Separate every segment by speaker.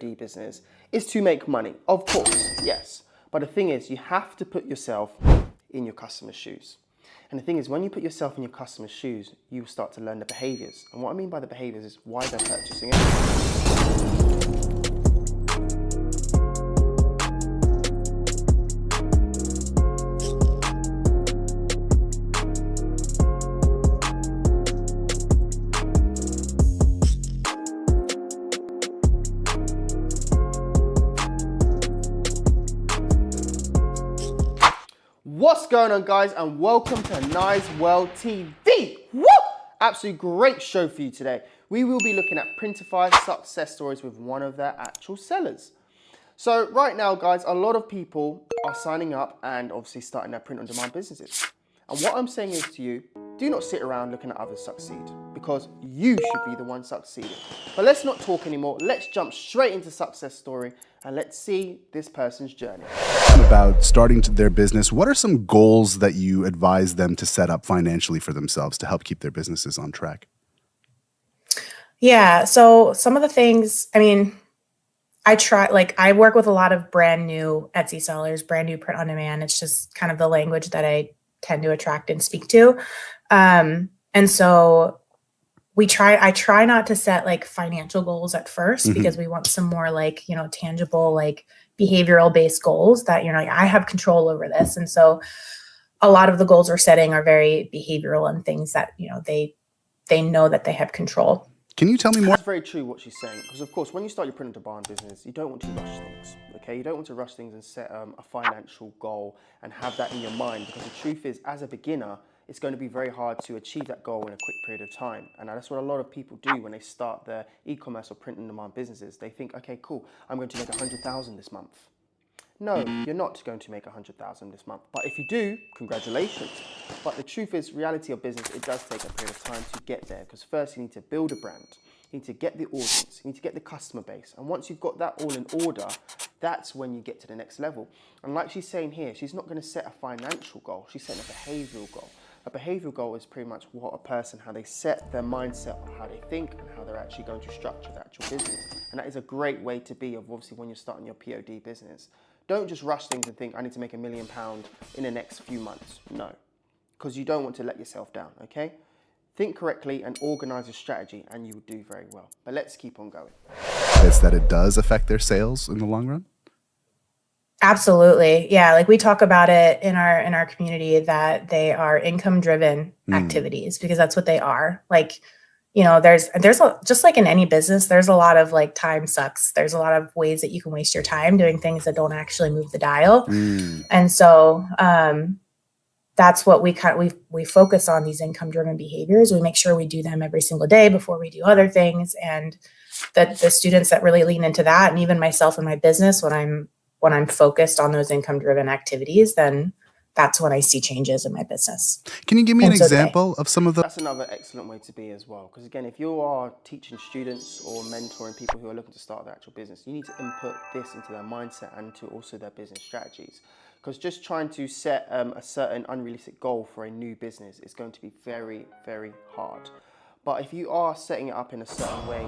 Speaker 1: business is to make money. Of course, yes. But the thing is, you have to put yourself in your customer's shoes. And the thing is, when you put yourself in your customer's shoes, you start to learn the behaviors. And what I mean by the behaviors is why they're purchasing it. What's going on, guys, and welcome to Nice World TV. Woo! Absolutely great show for you today. We will be looking at Printify success stories with one of their actual sellers. So right now, guys, a lot of people are signing up and obviously starting their print-on-demand businesses. And what I'm saying is to you, do not sit around looking at others succeed, because you should be the one succeeding. But let's not talk anymore. Let's jump straight into success story and let's see this person's journey.
Speaker 2: About starting their business, what are some goals that you advise them to set up financially for themselves to help keep their businesses on track?
Speaker 3: Yeah, so some of the things, I work with a lot of brand new Etsy sellers, brand new print on demand. It's just kind of the language that I tend to attract and speak to. And so I try not to set like financial goals at first, because we want some more tangible, behavioral based goals that, I have control over this. And so a lot of the goals we're setting are very behavioral and things that, they know that they have control.
Speaker 2: Can you tell me more?
Speaker 1: That's very true what she's saying, because of course, when you start your print-on-demand business, you don't want to rush things, okay? You don't want to rush things and set a financial goal and have that in your mind, because the truth is, as a beginner, it's going to be very hard to achieve that goal in a quick period of time. And that's what a lot of people do when they start their e-commerce or print-on-demand businesses. They think, okay, cool, I'm going to make 100,000 this month. No, you're not going to make 100,000 this month. But if you do, congratulations. But the truth is, reality of business, it does take a period of time to get there. Because first you need to build a brand. You need to get the audience. You need to get the customer base. And once you've got that all in order, that's when you get to the next level. And like she's saying here, she's not going to set a financial goal. She's setting a behavioral goal. A behavioral goal is pretty much what a person, how they set their mindset on how they think and how they're actually going to structure the actual business. And that is a great way to be, obviously, when you're starting your POD business. Don't just rush things and think, I need to make £1 million in the next few months. No, because you don't want to let yourself down, okay? Think correctly and organize a strategy and you will do very well. But let's keep on going.
Speaker 2: It's that it does affect their sales in the long run?
Speaker 3: Absolutely. Yeah. We talk about it in our community that they are income driven activities, because that's what they are. Just like in any business, there's a lot of time sucks. There's a lot of ways that you can waste your time doing things that don't actually move the dial. And so, that's what we focus on, these income driven behaviors. We make sure we do them every single day before we do other things. And the students that really lean into that, and even myself in my business, when I'm focused on those income driven activities, then that's when I see changes in my business.
Speaker 2: Can you give me an example of some of the...
Speaker 1: That's another excellent way to be as well. Because again, if you are teaching students or mentoring people who are looking to start their actual business, you need to input this into their mindset and to also their business strategies. Because just trying to set a certain unrealistic goal for a new business is going to be very, very hard. But if you are setting it up in a certain way,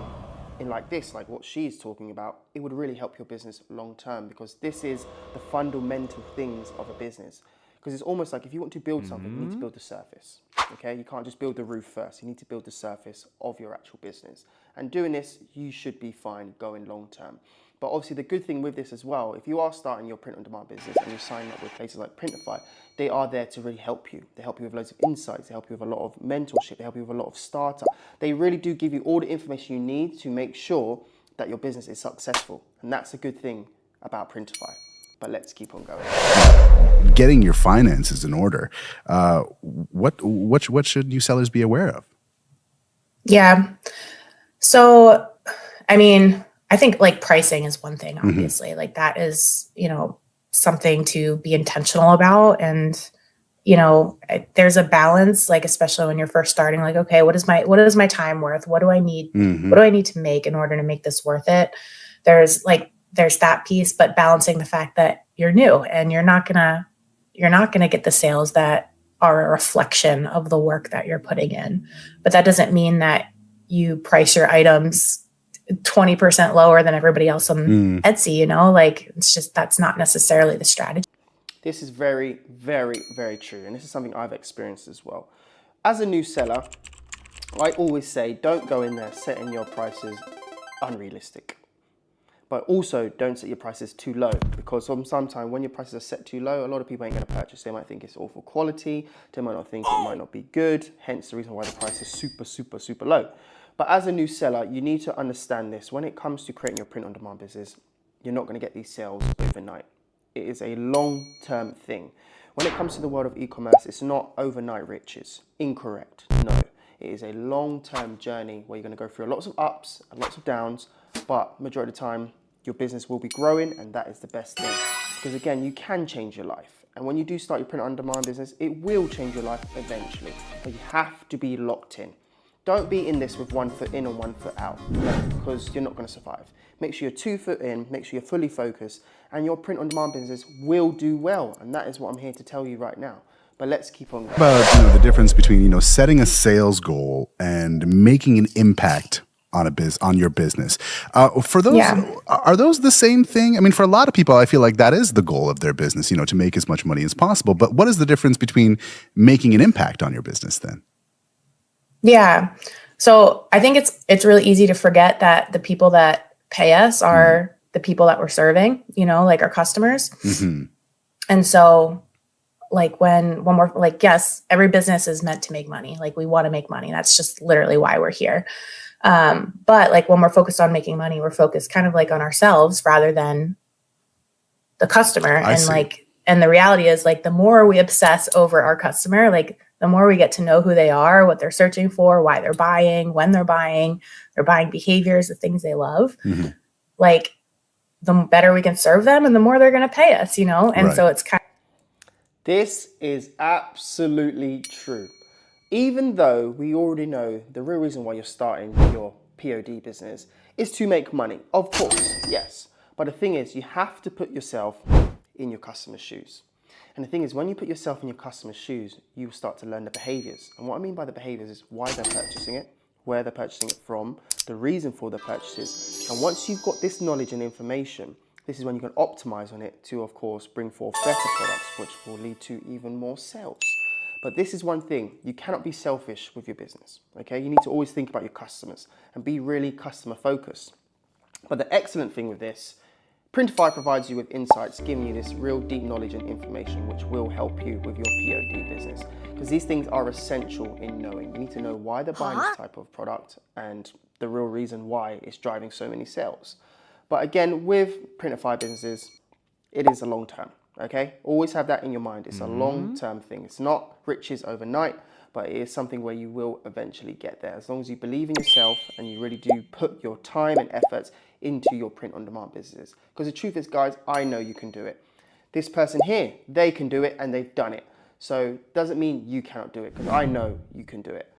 Speaker 1: in like what she's talking about, it would really help your business long term, because this is the fundamental things of a business. Because it's almost like if you want to build something, you need to build the surface, okay? You can't just build the roof first. You need to build the surface of your actual business. And doing this, you should be fine going long term. But obviously the good thing with this as well, if you are starting your print-on-demand business and you're signing up with places like Printify, they are there to really help you. They help you with loads of insights. They help you with a lot of mentorship. They help you with a lot of startup. They really do give you all the information you need to make sure that your business is successful. And that's a good thing about Printify. But let's keep on going.
Speaker 2: Getting your finances in order. What should new sellers be aware of?
Speaker 3: Yeah. So, I think pricing is one thing, obviously. That is, something to be intentional about. And, there's a balance, especially when you're first starting, okay, what is my time worth? What do I need? What do I need to make in order to make this worth it? There's that piece, but balancing the fact that you're new and you're not gonna get the sales that are a reflection of the work that you're putting in. But that doesn't mean that you price your items 20% lower than everybody else on Etsy, you know, like it's just, that's not necessarily the strategy.
Speaker 1: This is very, very, very true. And this is something I've experienced as well. As a new seller, I always say, don't go in there setting your prices unrealistic. But also don't set your prices too low, because sometimes when your prices are set too low, a lot of people ain't gonna purchase. They might think it's awful quality. They might not think it might not be good. Hence the reason why the price is super, super, super low. But as a new seller, you need to understand this. When it comes to creating your print-on-demand business, you're not gonna get these sales overnight. It is a long-term thing. When it comes to the world of e-commerce, it's not overnight riches. Incorrect, no. It is a long-term journey where you're gonna go through lots of ups and lots of downs, but majority of the time, your business will be growing, and that is the best thing. Because again, you can change your life. And when you do start your print-on-demand business, it will change your life eventually. But you have to be locked in. Don't be in this with 1 foot in and 1 foot out, because you're not going to survive. Make sure you're 2 foot in, make sure you're fully focused, and your print-on-demand business will do well. And that is what I'm here to tell you right now. But let's keep on going.
Speaker 2: About the difference between setting a sales goal and making an impact on your business. For those, are those the same thing? I mean, for a lot of people, I feel like that is the goal of their business, to make as much money as possible. But what is the difference between making an impact on your business then?
Speaker 3: Yeah. So I think it's really easy to forget that the people that pay us are the people that we're serving, like our customers.
Speaker 2: Mm-hmm.
Speaker 3: And so like when we're like, yes, every business is meant to make money. Like we want to make money. That's just literally why we're here. But like when we're focused on making money, we're focused kind of like on ourselves rather than the customer. And the reality is like the more we obsess over our customer, like the more we get to know who they are, what they're searching for, why they're buying, when they're buying, their buying behaviors, the things they love, like the better we can serve them and the more they're going to pay us, And so it's kind of.
Speaker 1: This is absolutely true. Even though we already know the real reason why you're starting your POD business is to make money. Of course, yes. But the thing is, you have to put yourself in your customer's shoes. And the thing is, when you put yourself in your customer's shoes, you start to learn the behaviors. And what I mean by the behaviors is why they're purchasing it, where they're purchasing it from, the reason for their purchases. And once you've got this knowledge and information, this is when you can optimize on it to, of course, bring forth better products, which will lead to even more sales. But this is one thing, you cannot be selfish with your business, okay? You need to always think about your customers and be really customer focused. But the excellent thing with this, Printify provides you with insights, giving you this real deep knowledge and information which will help you with your POD business. Because these things are essential in knowing. You need to know why they're buying this type of product and the real reason why it's driving so many sales. But again, with Printify businesses, it is a long term. Okay, always have that in your mind. It's a long-term thing. It's not riches overnight, but it is something where you will eventually get there. As long as you believe in yourself and you really do put your time and efforts into your print-on-demand businesses. Because the truth is, guys, I know you can do it. This person here, they can do it and they've done it. So doesn't mean you cannot do it, because I know you can do it.